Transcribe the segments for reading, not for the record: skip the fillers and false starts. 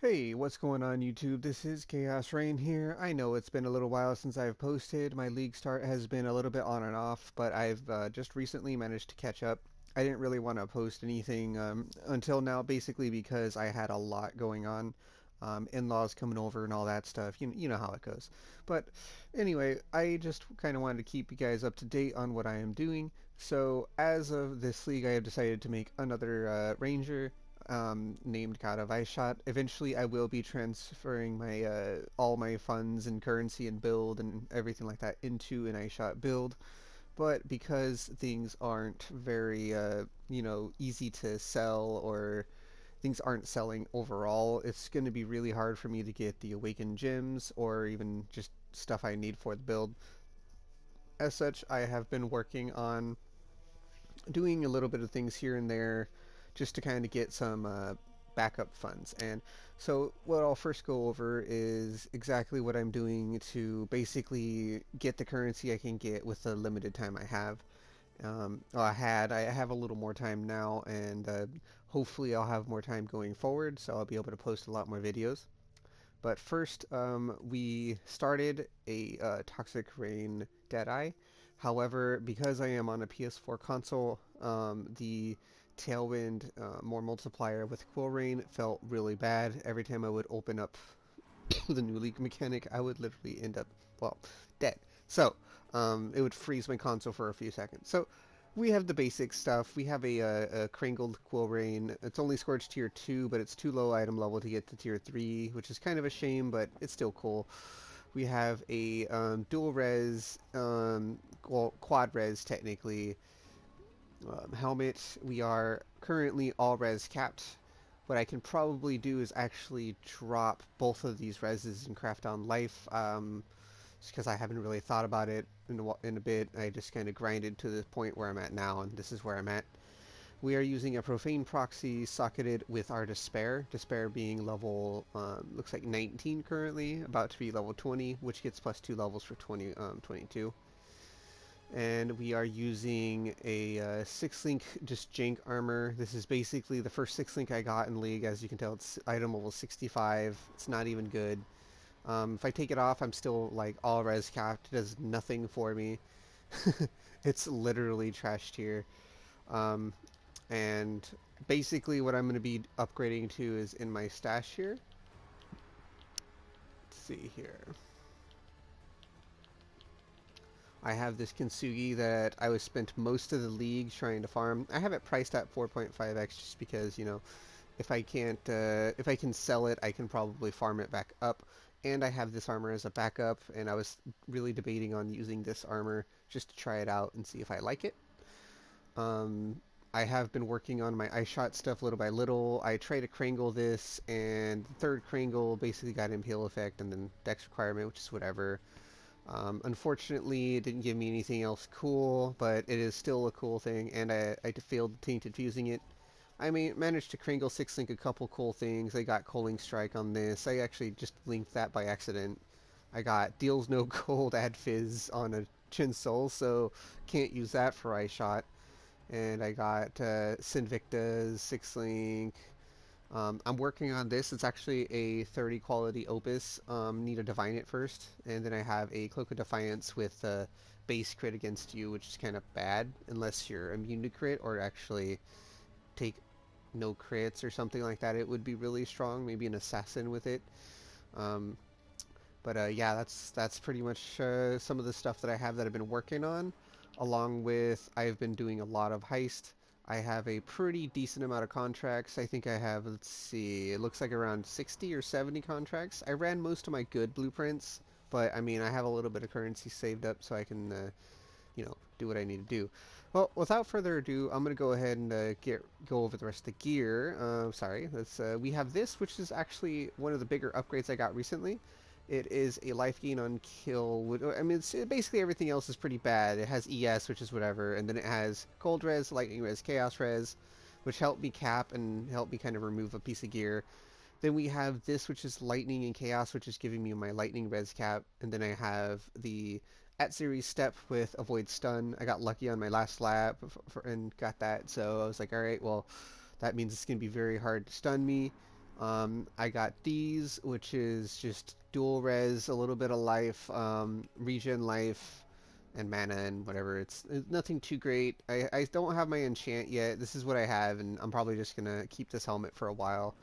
Hey, what's going on YouTube? This is Chaos-Reighn here. I know it's been a little while since I've posted. My league start has been a little bit on and off, but I've just recently managed to catch up. I didn't really want to post anything until now, basically because I had a lot going on. In-laws coming over and all that stuff. You know how it goes. But anyway, I just kind of wanted to keep you guys up to date on what I am doing. So as of this league, I have decided to make another ranger named God of Ice Shot. Eventually, I will be transferring my all my funds and currency and build and everything like that into an Ice Shot build. But because things aren't very easy to sell, or things aren't selling overall, it's going to be really hard for me to get the awakened gems or even just stuff I need for the build. As such, I have been working on doing a little bit of things here and there just to kind of get some backup funds. And so what I'll first go over is exactly what I'm doing to basically get the currency I can get with the limited time I have. I have a little more time now, and hopefully I'll have more time going forward, so I'll be able to post a lot more videos. But first, we started a Toxic Rain Deadeye. However, because I am on a PS4 console, the Tailwind more multiplier with Quill Rain felt really bad. Every time I would open up the new League mechanic, I would literally end up, well, dead. So, it would freeze my console for a few seconds. So, we have the basic stuff. We have a Kringled Quill Rain. It's only Scourge tier 2, but it's too low item level to get to tier 3, which is kind of a shame, but it's still cool. We have a dual res, well, quad res technically, helmet. We are currently all res capped. What I can probably do is actually drop both of these reses and craft on life. Just because I haven't really thought about it in a bit. I just kind of grinded to the point where I'm at now, and this is where I'm at. We are using a profane proxy socketed with our despair. Despair being level, looks like 19 currently, about to be level 20, which gets plus 2 levels for 22. And we are using a 6-link just jank armor. This is basically the first 6-link I got in League. As you can tell, it's item level 65. It's not even good. If I take it off, I'm still like all res capped. It does nothing for me. It's literally trash tier. Um, and basically what I'm going to be upgrading to is in my stash here. Let's see here. I have this Kintsugi that I was spent most of the league trying to farm. I have it priced at 4.5x just because, you know, if I can sell it, I can probably farm it back up. And I have this armor as a backup, and I was really debating on using this armor just to try it out and see if I like it. I have been working on my ice shot stuff little by little. I tried to Kringle this, and the third Kringle basically got Impale effect and then Dex requirement, which is whatever. Unfortunately, it didn't give me anything else cool, but it is still a cool thing, and I failed tainted fusing it. I mean, managed to Kringle 6-link a couple cool things. I got Coaling Strike on this. I actually just linked that by accident. I got Deals No Gold, Add Fizz on a Chin Soul, so can't use that for Ice Shot. And I got Sinvicta's 6-link. I'm working on this. It's actually a 30 quality opus. Need to divine it first. And then I have a Cloak of Defiance with base crit against you, which is kind of bad unless you're immune to crit or actually take no crits or something like that. It would be really strong. Maybe an assassin with it. Um, but yeah, that's pretty much some of the stuff that I have that I've been working on. Along with, I've been doing a lot of heist. I have a pretty decent amount of contracts. I think I have, let's see, it looks like around 60 or 70 contracts. I ran most of my good blueprints, but I mean, I have a little bit of currency saved up so I can, do what I need to do. Well, without further ado, I'm going to go ahead and go over the rest of the gear. Sorry, we have this, which is actually one of the bigger upgrades I got recently. It is a life gain on kill. I mean, basically everything else is pretty bad. It has ES, which is whatever, and then it has cold res, lightning res, chaos res, which help me cap and help me kind of remove a piece of gear. Then we have this, which is lightning and chaos, which is giving me my lightning res cap, and then I have the at series step with avoid stun. I got lucky on my last lap and got that, so I was like, all right, well, that means it's gonna be very hard to stun me. I got these, which is just dual res, a little bit of life, regen life, and mana and whatever. It's nothing too great. I don't have my enchant yet. This is what I have, and I'm probably just gonna keep this helmet for a while.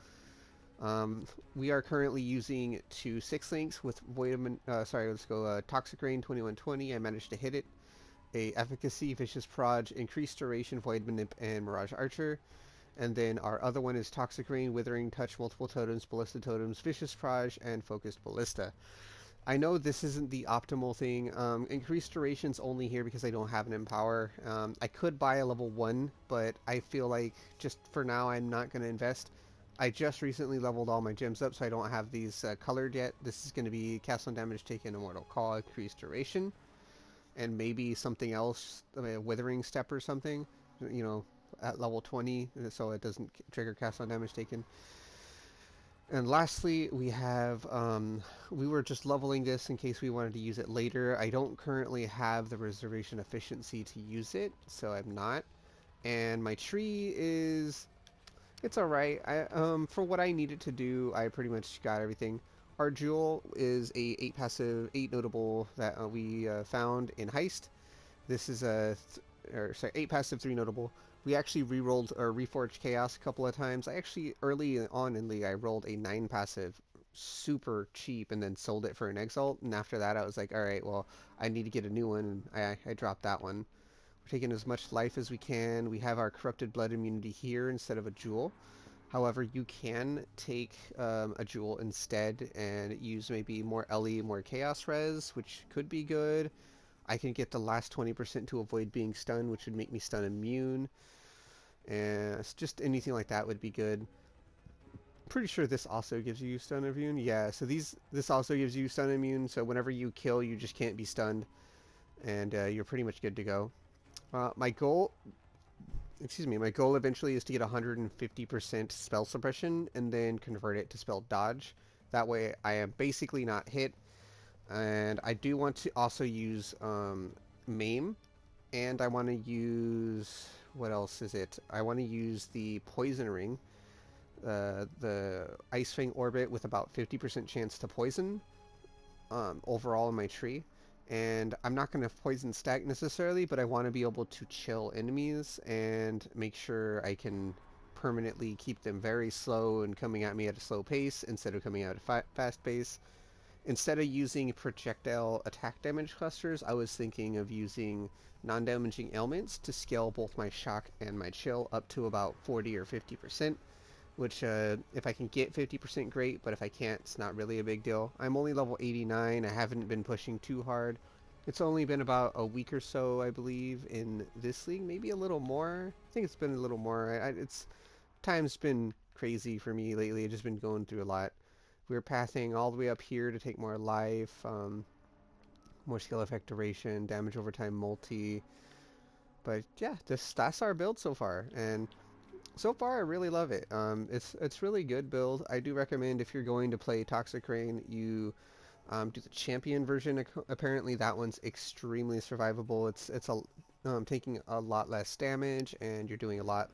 Um, we are currently using two six links with let's go Toxic Rain 2120. I managed to hit it. A Efficacy, Vicious Proj, Increased Duration, Void Manip, and Mirage Archer. And then our other one is Toxic Rain, Withering Touch, Multiple Totems, Ballista Totems, Vicious Proj, and Focused Ballista. I know this isn't the optimal thing. Increased Duration's only here because I don't have an Empower. I could buy a level 1, but I feel like just for now I'm not going to invest. I just recently leveled all my gems up, so I don't have these colored yet. This is going to be Cast on Damage Taken, Immortal Call, Increased Duration, and maybe something else, a Withering Step or something, you know, at level 20, so it doesn't trigger Cast on Damage Taken. And lastly, we were just leveling this in case we wanted to use it later. I don't currently have the reservation efficiency to use it, so I'm not. And my tree it's alright. For what I needed to do, I pretty much got everything. Our jewel is a 8 passive, 8 notable that we found in Heist. This is a, 8 passive, 3 notable. We actually re-rolled or reforged Chaos a couple of times. I actually, early on in League, I rolled a 9 passive super cheap and then sold it for an Exalt. And after that, I was like, alright, well, I need to get a new one. And I dropped that one. We're taking as much life as we can. We have our Corrupted Blood immunity here instead of a Jewel. However, you can take a Jewel instead and use maybe more Ellie, more Chaos Res, which could be good. I can get the last 20% to avoid being stunned, which would make me stun immune. And just anything like that would be good. Pretty sure this also gives you stun immune. Yeah, so this also gives you stun immune, so whenever you kill, you just can't be stunned. And you're pretty much good to go. My goal eventually is to get 150% spell suppression and then convert it to spell dodge. That way I am basically not hit. And I do want to also use Maim, and I want to use, what else is it? I want to use the Poison Ring, the Ice Fang Orbit with about 50% chance to poison overall in my tree. And I'm not going to poison stack necessarily, but I want to be able to chill enemies and make sure I can permanently keep them very slow and coming at me at a slow pace instead of coming out at a fast pace. Instead of using projectile attack damage clusters, I was thinking of using non-damaging ailments to scale both my shock and my chill up to about 40 or 50%, which if I can get 50% great, but if I can't, it's not really a big deal. I'm only level 89, I haven't been pushing too hard. It's only been about a week or so, I believe, in this league, maybe a little more. I think it's been a little more. Time's been crazy for me lately, I've just been going through a lot. We're pathing all the way up here to take more life, more skill effect duration, damage over time multi. But yeah, that's our build so far, and so far I really love it. It's really good build. I do recommend if you're going to play Toxic Rain, you do the champion version. Apparently that one's extremely survivable. It's taking a lot less damage, and you're doing a lot,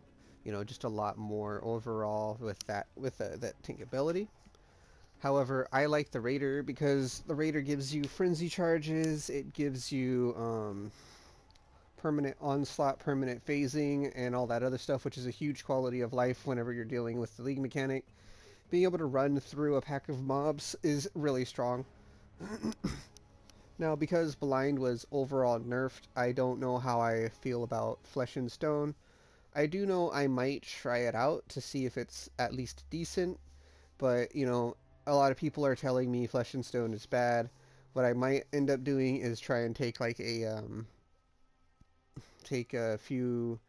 just a lot more overall with that tank ability. However, I like the Raider because the Raider gives you frenzy charges, it gives you permanent onslaught, permanent phasing, and all that other stuff, which is a huge quality of life whenever you're dealing with the League mechanic. Being able to run through a pack of mobs is really strong. Now, because Blind was overall nerfed, I don't know how I feel about Flesh and Stone. I do know I might try it out to see if it's at least decent, but, a lot of people are telling me Flesh and Stone is bad. What I might end up doing is try and take like take a few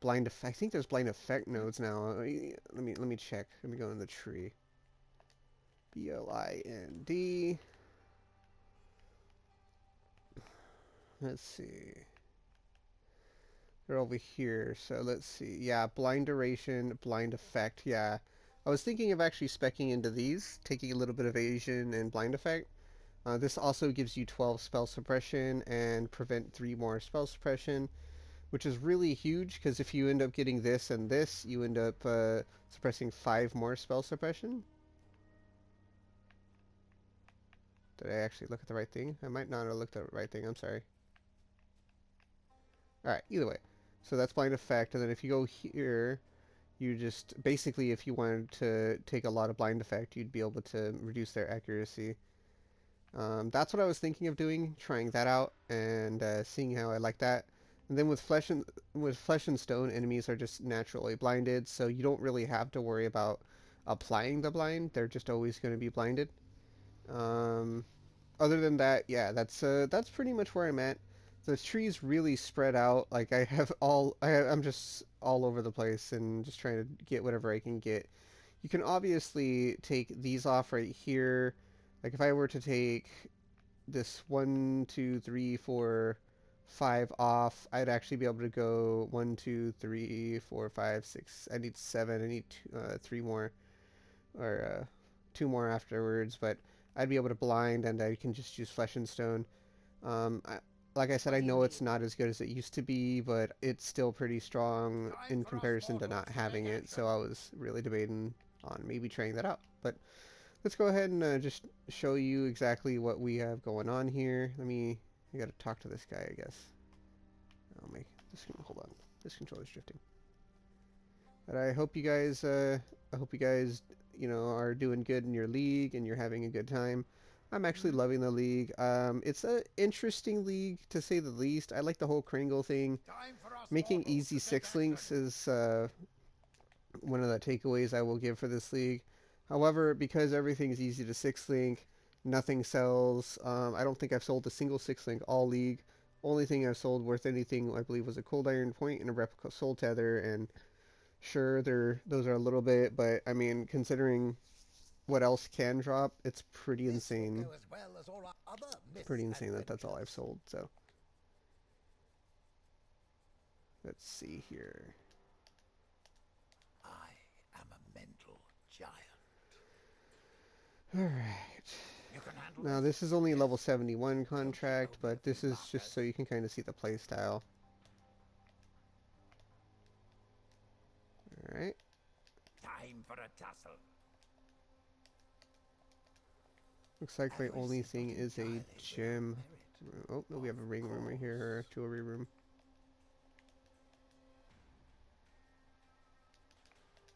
blind effect. I think there's blind effect nodes now. Let me check. Let me go in the tree. Blind. Let's see. They're over here. So let's see. Yeah, blind duration, blind effect. Yeah. I was thinking of actually speccing into these, taking a little bit of evasion and blind effect. This also gives you 12 spell suppression and prevent 3 more spell suppression. which is really huge because if you end up getting this and this, you end up suppressing 5 more spell suppression. Did I actually look at the right thing? I might not have looked at the right thing. I'm sorry. Alright, either way. So that's blind effect, and then if you go here, you just basically, if you wanted to take a lot of blind effect, you'd be able to reduce their accuracy. That's what I was thinking of doing, trying that out and seeing how I like that. And then with flesh and stone, enemies are just naturally blinded, so you don't really have to worry about applying the blind. They're just always going to be blinded. Um, Other than that, yeah, that's pretty much where I'm at. The tree's really spread out. Like I'm just all over the place and just trying to get whatever I can get. You can obviously take these off right here. Like if I were to take this 1, 2, 3, 4, 5 off, I'd actually be able to go 1, 2, 3, 4, 5, 6. I need 7. I need 3 more, or 2 more afterwards. But I'd be able to blind, and I can just use flesh and stone. I, like I said, I know it's not as good as it used to be, but it's still pretty strong in comparison to not having it. So I was really debating on maybe trying that out. But let's go ahead and just show you exactly what we have going on here. I gotta talk to this guy, I guess. Hold on. This controller's drifting. But I hope you guys, are doing good in your league and you're having a good time. I'm actually loving the league. It's an interesting league, to say the least. I like the whole Kringle thing. Making easy 6-links is one of the takeaways I will give for this league. However, because everything's easy to 6-link, nothing sells. I don't think I've sold a single 6-link all league. Only thing I've sold worth anything, I believe, was a Cold Iron Point and a Replica Soul Tether, and sure, those are a little bit, but I mean, considering what else can drop, it's pretty insane. Pretty insane that that's all I've sold, so. Let's see here. I am a mental giant. Alright. Now, this is only a level 71 contract, but this is just so you can kind of see the playstyle. Alright. Time for a tussle. Looks like my only thing is a gem. Oh, no, we have a ring room right here, or a jewelry room.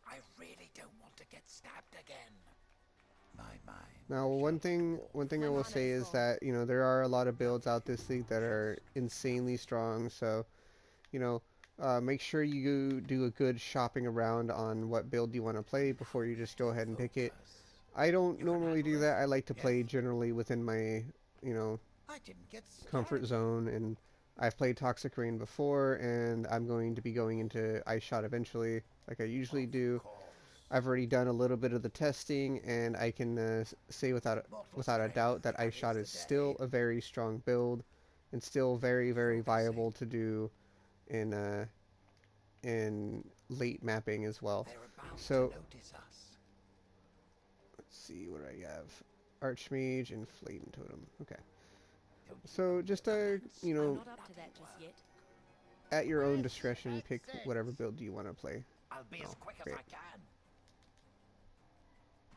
I really don't want to get stabbed again. My mind. Now, one thing I will say is that, there are a lot of builds out this league that are insanely strong, so, make sure you do a good shopping around on what build you want to play before you just go ahead and pick it. I don't normally do that. I like to play generally within my, comfort zone, and I've played Toxic Rain before, and I'm going to be going into Ice Shot eventually, like I usually do. I've already done a little bit of the testing, and I can say without a doubt that Ice Shot is still a very strong build, and still very, very viable to do in late mapping as well. So let's see what I have. Archmage and Fladen Totem. Okay. So just at your own discretion, pick whatever build you want to play. I'll be as quick as I can.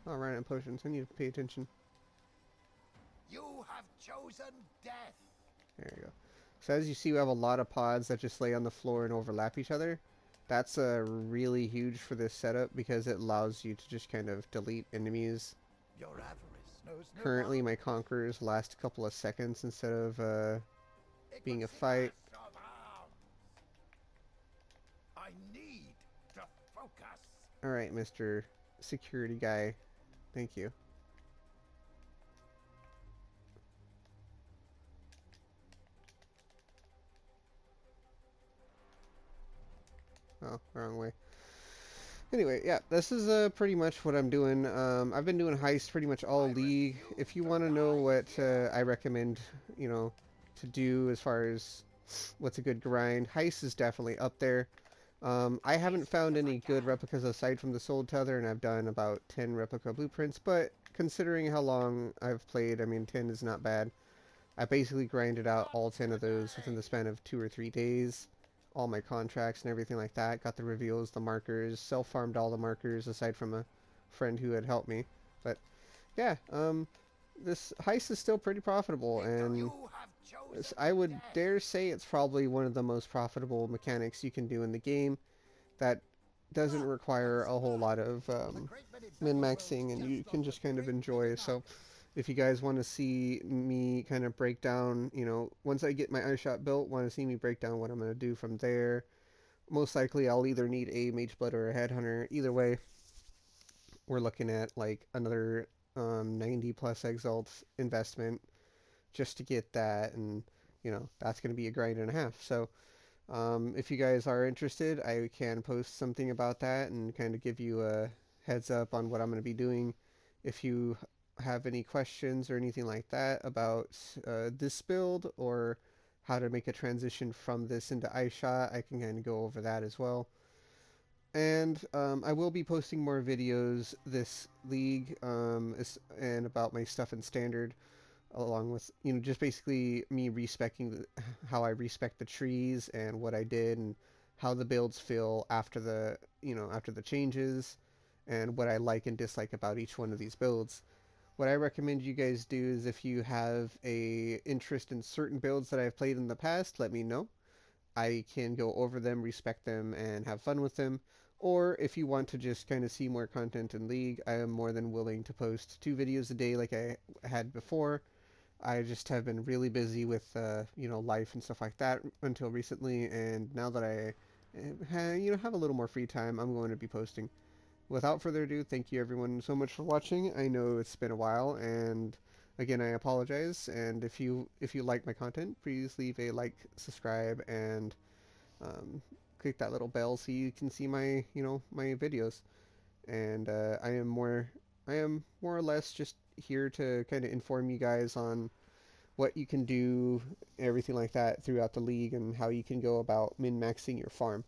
Oh, right, and potions. I need to pay attention. You have chosen death. There you go. So as you see, we have a lot of pods that just lay on the floor and overlap each other. That's really huge for this setup because it allows you to just kind of delete enemies. Your avarice knows no Currently, my conquerors last a couple of seconds instead of being a fight. I need to focus. Alright, Mr. Security Guy. Thank you. Oh, wrong way. Anyway, yeah, this is pretty much what I'm doing. I've been doing heists pretty much all league. If you want to know what I recommend, to do as far as what's a good grind, heist is definitely up there. I haven't found any good replicas aside from the Soul Tether, and I've done about 10 replica blueprints, but considering how long I've played, I mean, 10 is not bad. I basically grinded out all 10 of those within the span of 2 or 3 days. all my contracts and everything like that. Got the reveals, the markers, self-farmed all the markers aside from a friend who had helped me. But yeah, this heist is still pretty profitable, Little and you have chosen I would death. dare say it's probably one of the most profitable mechanics you can do in the game that doesn't Ah, require nice a whole lot work. of A great many better worlds min-maxing, and you just can got a just kind of great big enjoy. mouth. So if you guys want to see me kind of break down, once I get my ice shot built, want to see me break down what I'm going to do from there, most likely I'll either need a mage blood or a headhunter. Either way, we're looking at like another 90 plus exalts investment just to get that, and that's going to be a grind and a half. So if you guys are interested, I can post something about that and kind of give you a heads up on what I'm going to be doing. If you have any questions or anything like that about this build, or how to make a transition from this into iShot, I can kind of go over that as well. And I will be posting more videos this league, and about my stuff in standard, along with just basically me respecting how I respect the trees and what I did, and how the builds feel after the changes, and what I like and dislike about each one of these builds. What I recommend you guys do is, if you have a interest in certain builds that I've played in the past, let me know. I can go over them, respect them, and have fun with them. Or if you want to just kind of see more content in League, I am more than willing to post 2 videos a day like I had before. I just have been really busy with life and stuff like that until recently, and now that I have a little more free time, I'm going to be posting. Without further ado, thank you everyone so much for watching. I know it's been a while, and again, I apologize. And if you like my content, please leave a like, subscribe, and um, click that little bell so you can see my videos. And I am more or less just here to kind of inform you guys on what you can do, everything like that throughout the league, and how you can go about min-maxing your farm.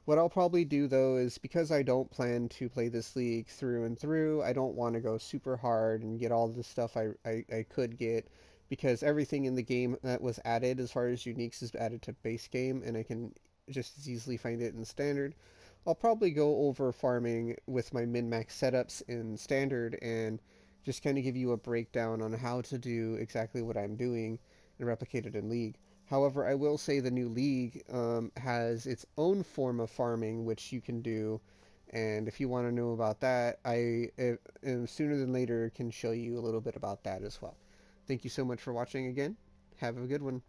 What I'll probably do though is, because I don't plan to play this league through and through, I don't want to go super hard and get all the stuff I could get, because everything in the game that was added as far as uniques is added to base game, and I can just as easily find it in standard. I'll probably go over farming with my min-max setups in standard, and just kind of give you a breakdown on how to do exactly what I'm doing and replicate it in league. However, I will say the new league has its own form of farming which you can do, and if you want to know about that, sooner than later can show you a little bit about that as well. Thank you so much for watching again. Have a good one.